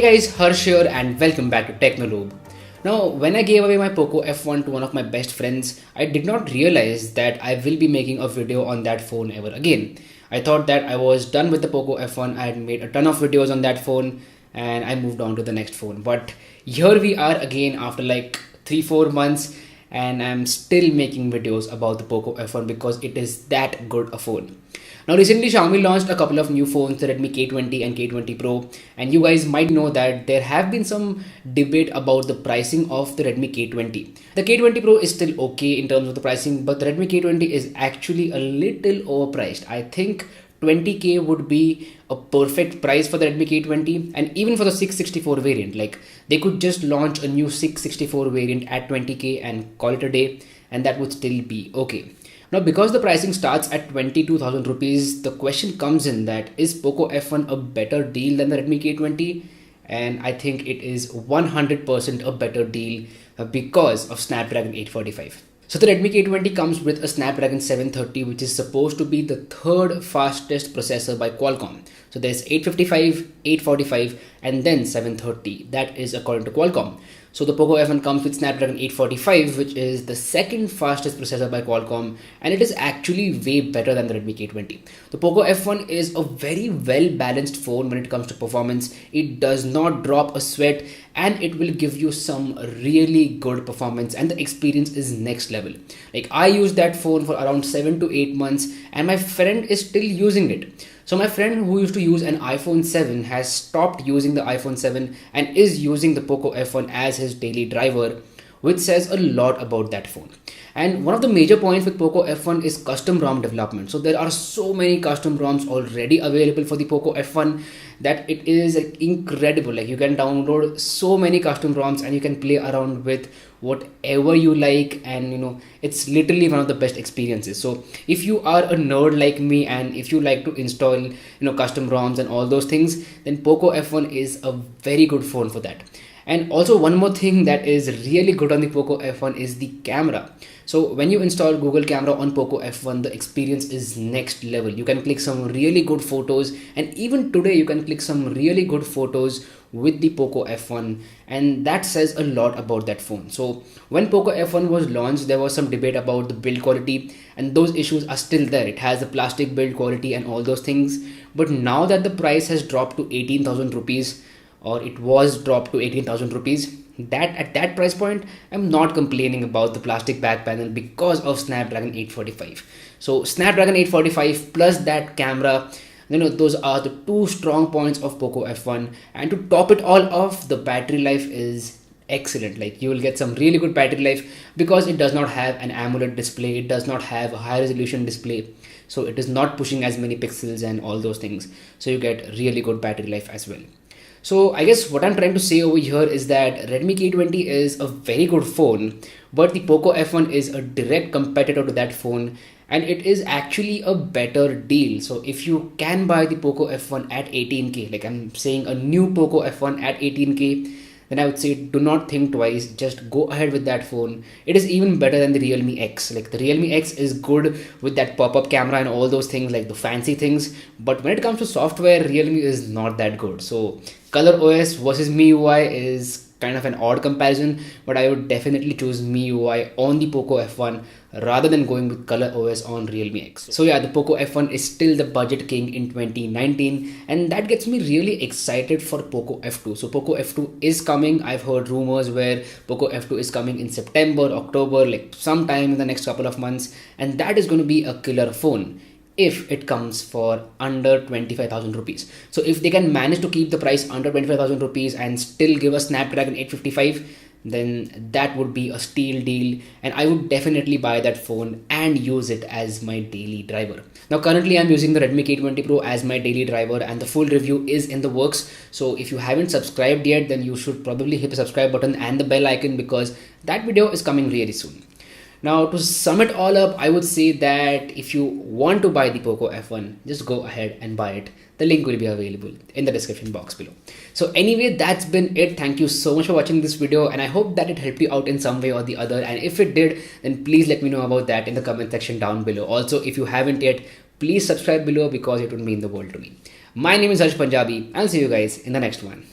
guys, Harsh here and welcome back to Technolobe. Now, when I gave away my Poco F1 to one of my best friends, I did not realize that I will be making a video on that phone ever again. I thought that I was done with the Poco F1. I had made a ton of videos on that phone and I moved on to the next phone. But here we are again after like 3-4 months and I'm still making videos about the Poco F1 because it is that good a phone. Now recently Xiaomi launched a couple of new phones, the Redmi K20 and K20 Pro, and you guys might know that there have been some debate about the pricing of the Redmi K20. The K20 Pro is still okay in terms of the pricing, but the Redmi K20 is actually a little overpriced. I think 20k would be a perfect price for the Redmi K20 and even for the 664 variant. Like they could just launch a new 664 variant at 20k and call it a day and that would still be okay. Now, because the pricing starts at 22,000 rupees, the question comes in that is Poco F1 a better deal than the Redmi K20? And I think it is 100% a better deal because of Snapdragon 845. So the Redmi K20 comes with a Snapdragon 730, which is supposed to be the third fastest processor by Qualcomm. So there's 855, 845 and then 730. That is according to Qualcomm. So the Poco F1 comes with Snapdragon 845, which is the second fastest processor by Qualcomm, and it is actually way better than the Redmi K20. The Poco F1 is a very well balanced phone when it comes to performance. It does not drop a sweat and it will give you some really good performance and the experience is next level. Like I used that phone for around 7 to 8 months and my friend is still using it. So my friend who used to use an iPhone 7 has stopped using the iPhone 7 and is using the Poco F1 as his daily driver, which says a lot about that phone. And one of the major points with Poco F1 is custom ROM development. So there are so many custom ROMs already available for the Poco F1 that it is incredible. Like you can download so many custom ROMs and you can play around with whatever you like, and it's literally one of the best experiences. So if you are a nerd like me and if you like to install custom ROMs and all those things, then Poco F1 is a very good phone for that. And also one more thing that is really good on the Poco F1 is the camera. So when you install Google Camera on Poco F1, the experience is next level. You can click some really good photos, and even today you can click some really good photos with the Poco F1, and that says a lot about that phone. So when Poco F1 was launched, there was some debate about the build quality, and those issues are still there. It has a plastic build quality and all those things. But now that the price has dropped to 18,000 rupees, or it was dropped to 18,000 rupees, that at that price point, I'm not complaining about the plastic back panel because of Snapdragon 845. So Snapdragon 845 plus that camera, those are the two strong points of Poco F1. And to top it all off, the battery life is excellent. Like you will get some really good battery life because it does not have an AMOLED display. It does not have a high resolution display. So it is not pushing as many pixels and all those things. So you get really good battery life as well. So I guess what I'm trying to say over here is that Redmi K20 is a very good phone, but the Poco F1 is a direct competitor to that phone and it is actually a better deal. So if you can buy the Poco F1 at 18k, like I'm saying a new Poco F1 at 18k, then I would say do not think twice, just go ahead with that phone. It is even better than the Realme X. Like the Realme X is good with that pop-up camera and all those things, like the fancy things, but when it comes to software, Realme is not that good. So Color OS versus MIUI is kind of an odd comparison, but I would definitely choose MIUI on the Poco F1 rather than going with Color OS on Realme X. So yeah, the Poco F1 is still the budget king in 2019 and that gets me really excited for Poco F2. So Poco F2 is coming. I've heard rumors where Poco F2 is coming in September, October, like sometime in the next couple of months, and that is going to be a killer phone if it comes for under 25,000 rupees. So if they can manage to keep the price under 25,000 rupees and still give a Snapdragon 855, then that would be a steal deal and I would definitely buy that phone and use it as my daily driver. Now currently I'm using the Redmi K20 Pro as my daily driver and the full review is in the works. So if you haven't subscribed yet, then you should probably hit the subscribe button and the bell icon because that video is coming really soon. Now to sum it all up, I would say that if you want to buy the Poco F1, just go ahead and buy it. The link will be available in the description box below. So anyway, that's been it. Thank you so much for watching this video and I hope that it helped you out in some way or the other. And if it did, then please let me know about that in the comment section down below. Also, if you haven't yet, please subscribe below because it would mean the world to me. My name is Harsh Punjabi. I'll see you guys in the next one.